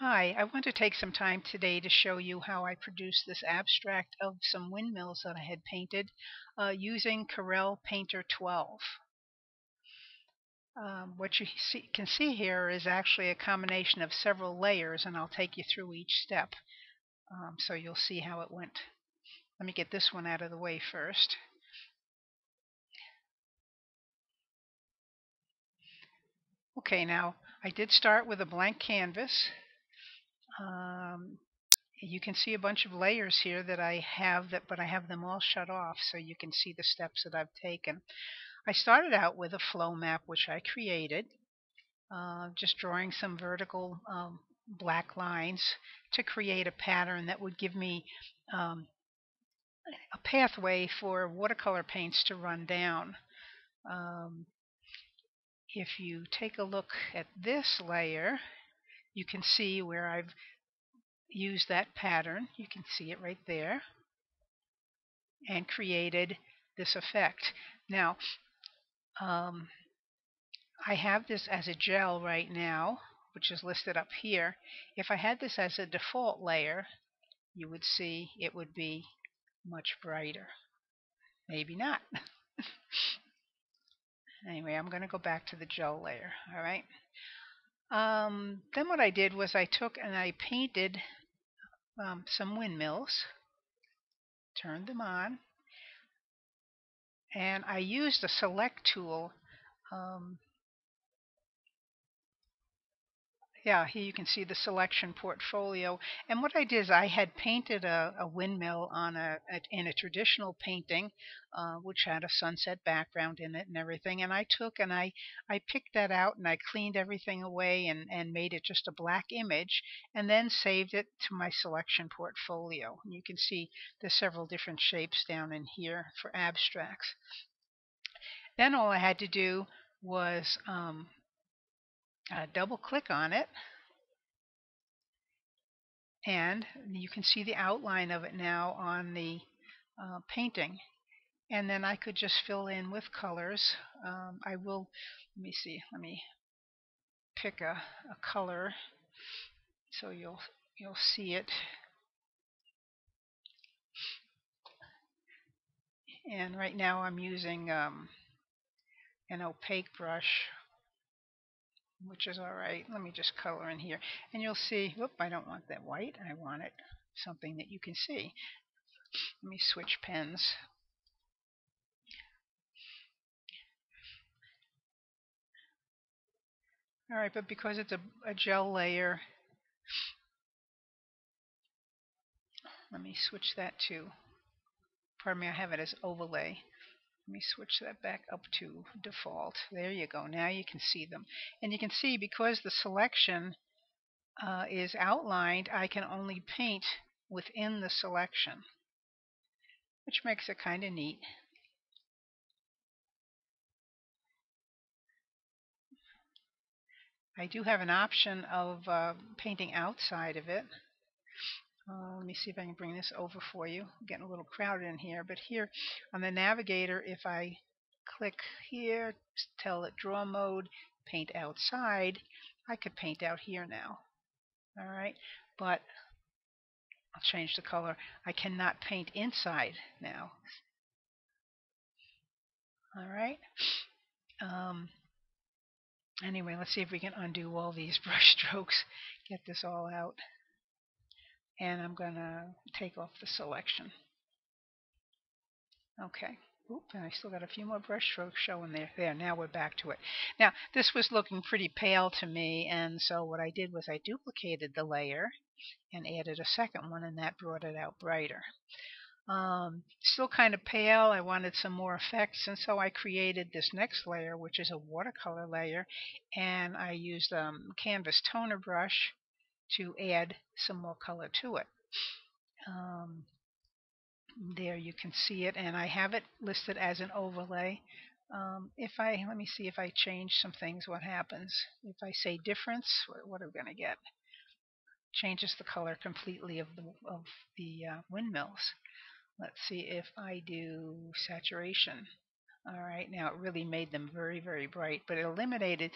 Hi, I want to take some time today to show you how I produced this abstract of some windmills that I had painted using Corel Painter 12. What you can see here is actually a combination of several layers, and I'll take you through each step so you'll see how it went. Let me get this one out of the way first. Okay, now I did start with a blank canvas. Um, you can see a bunch of layers here that I have, but I have them all shut off so you can see the steps that I've taken. I started out with a flow map, which I created, just drawing some vertical black lines to create a pattern that would give me um, a pathway for watercolor paints to run down. Um, if you take a look at this layer, you can see where I've used that pattern. You can see it right there, and created this effect. Now, um, I have this as a gel right now, which is listed up here. If I had this as a default layer, you would see it would be much brighter. Maybe not. Anyway, I'm going to go back to the gel layer. All right. Then what I did was I took and I painted some windmills, turned them on, and I used the select tool. Um, Yeah, here you can see the selection portfolio. And what I did is I had painted a windmill on in a traditional painting, which had a sunset background in it and everything. And I took and I picked that out and I cleaned everything away and made it just a black image, and then saved it to my selection portfolio. And you can see there's several different shapes down in here for abstracts. Then all I had to do was double click on it, and you can see the outline of it now on the painting. And then I could just fill in with colors. I will, let me see, let me pick a color so you'll see it. And right now I'm using an opaque brush, which is all right. Let me just color in here, and you'll see. Whoop! I don't want that white. I want it something that you can see. Let me switch pens. All right, but because it's a gel layer, let me switch that to, pardon me, I have it as overlay. Let me switch that back up to default. There you go. Now you can see them. And you can see because the selection is outlined, I can only paint within the selection, which makes it kind of neat. I do have an option of painting outside of it. Let me see if I can bring this over for you. I'm getting a little crowded in here, but here on the navigator, if I click here, tell it draw mode, paint outside, I could paint out here now. All right, but I'll change the color. I cannot paint inside now. All right. Um, anyway, let's see if we can undo all these brush strokes, get this all out. And I'm going to take off the selection. Okay. Oop, and I still got a few more brush strokes showing there. There, now we're back to it. Now, this was looking pretty pale to me, and so what I did was I duplicated the layer and added a second one, and that brought it out brighter. Still kind of pale. I wanted some more effects, and so I created this next layer, which is a watercolor layer, and I used a canvas toner brush to add some more color to it. Um, there you can see it, and I have it listed as an overlay. Let me see if I change some things, what happens. If I say difference, what are we going to get? Changes the color completely of the windmills. Let's see if I do saturation. All right, now it really made them very, very bright, but it eliminated,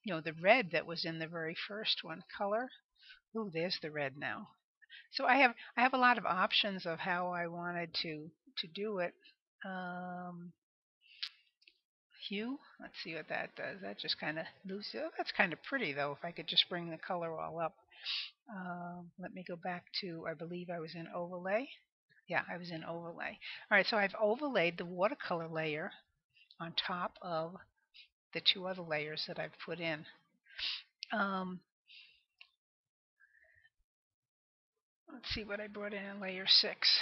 the red that was in the very first one. Color. Ooh, there's the red now. So I have a lot of options of how I wanted to do it. Um, Hue. Let's see what that does. That just kind of loose. Oh, that's kind of pretty though. If I could just bring the color all up. Let me go back to. I believe I was in overlay. Yeah, I was in overlay. All right, so I've overlaid the watercolor layer on top of the two other layers that I've put in. Um, let's see what I brought in layer 6.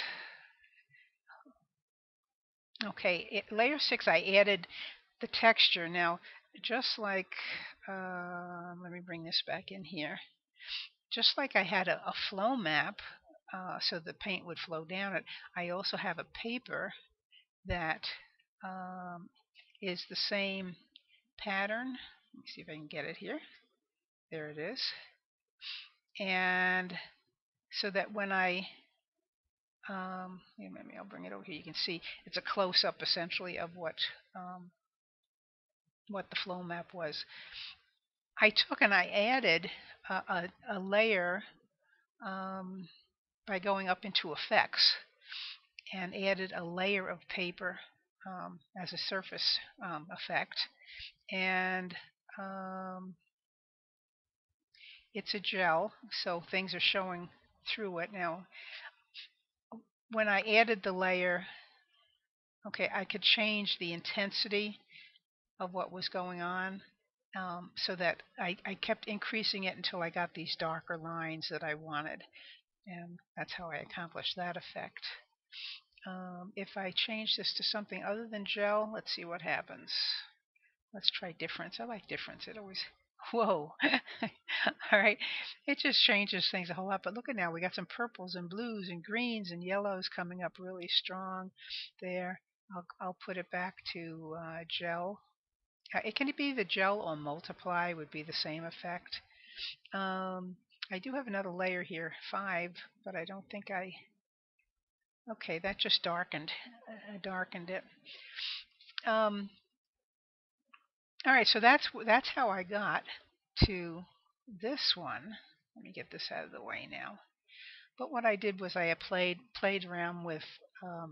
Okay, layer 6 I added the texture. Now, just like, let me bring this back in here. Just like I had a flow map, so the paint would flow down it, I also have a paper that um, is the same pattern. Let me see if I can get it here. There it is. And so that when maybe I'll bring it over here. You can see it's a close-up essentially of what the flow map was. I took and I added a layer by going up into effects and added a layer of paper as a surface effect. And it's a gel, so things are showing through it. Now, when I added the layer, okay, I could change the intensity of what was going on, so that I kept increasing it until I got these darker lines that I wanted. And that's how I accomplished that effect. If I change this to something other than gel, let's see what happens. Let's try difference. I like difference. It always, whoa. All right. It just changes things a whole lot. But look at now. We got some purples and blues and greens and yellows coming up really strong there. I'll put it back to gel. It can be the gel or multiply would be the same effect. I do have another layer here, 5, but I don't think okay, that just darkened it. Um, all right, so that's how I got to this one. Let me get this out of the way now. But what I did was I played around with oh,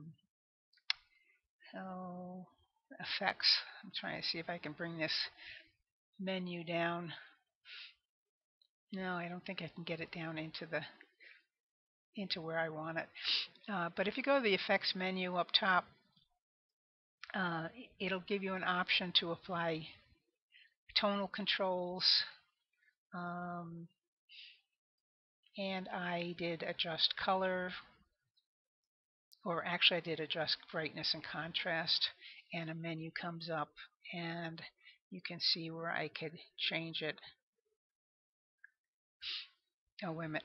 effects. I'm trying to see if I can bring this menu down. No, I don't think I can get it down into where I want it. But if you go to the effects menu up top, uh, it'll give you an option to apply tonal controls, um, and I did adjust color, or actually I did adjust brightness and contrast, and a menu comes up and you can see where I could change it. Oh, wait a minute,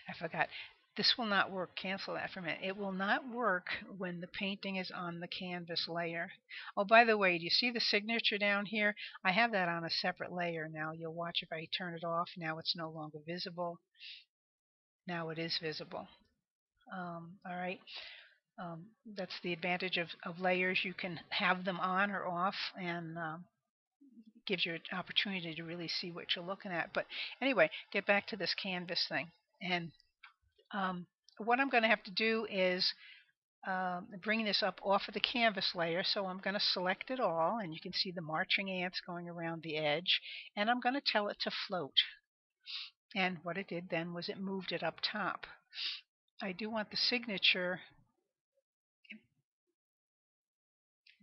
I forgot. This will not work. Cancel that for a minute. It will not work when the painting is on the canvas layer. Oh, by the way, do you see the signature down here? I have that on a separate layer now. You'll watch if I turn it off. Now it's no longer visible. Now it is visible. All right. That's the advantage of layers. You can have them on or off, and gives you an opportunity to really see what you're looking at. But anyway, get back to this canvas thing. And what I'm going to have to do is bring this up off of the canvas layer. So I'm going to select it all, and you can see the marching ants going around the edge. And I'm going to tell it to float. And what it did then was it moved it up top. I do want the signature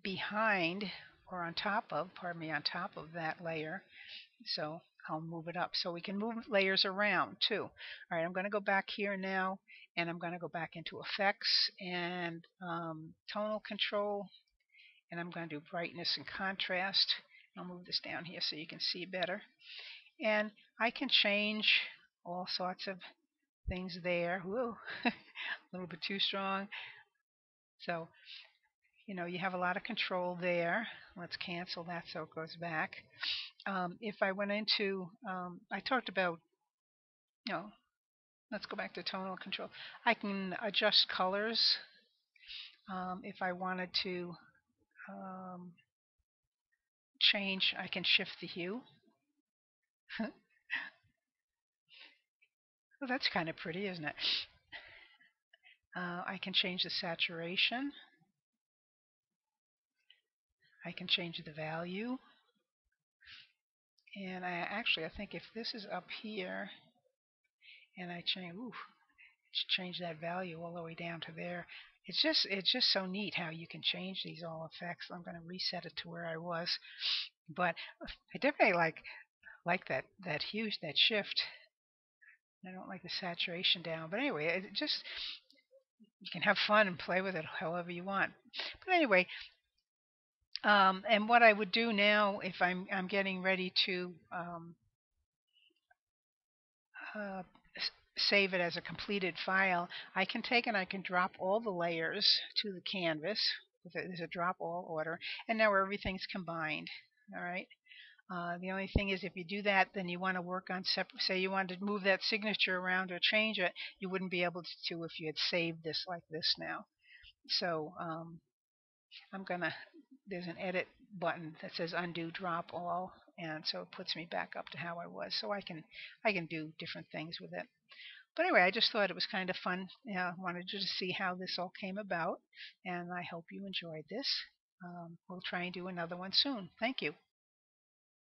behind, or on top of, pardon me, on top of that layer. So I'll move it up. So we can move layers around too. All right, I'm going to go back here now, and I'm going to go back into effects and tonal control, and I'm going to do brightness and contrast. I'll move this down here so you can see better. And I can change all sorts of things there. Whoa, a little bit too strong. So, you have a lot of control there. Let's cancel that so it goes back. If I went into, I talked about, let's go back to tonal control. I can adjust colors if I wanted to um, change. I can shift the hue. Well, that's kind of pretty, isn't it? I can change the saturation. I can change the value. And I think if this is up here and I change that value all the way down to there, it's just so neat how you can change these all effects. I'm going to reset it to where I was, but I definitely like that hue, that shift. I don't like the saturation down, but anyway, it just you can have fun and play with it however you want. But anyway, and what I would do now if I'm getting ready to uh, save it as a completed file, I can take and I can drop all the layers to the canvas. There's a drop all order, and now everything's combined. All right. The only thing is, if you do that, then you want to work on separate. Say you wanted to move that signature around or change it, you wouldn't be able to if you had saved this like this now. So I'm gonna. There's an edit button that says undo drop all, and so it puts me back up to how I was. So I can do different things with it. But anyway, I just thought it was kind of fun. Wanted you to see how this all came about, and I hope you enjoyed this. We'll try and do another one soon. Thank you.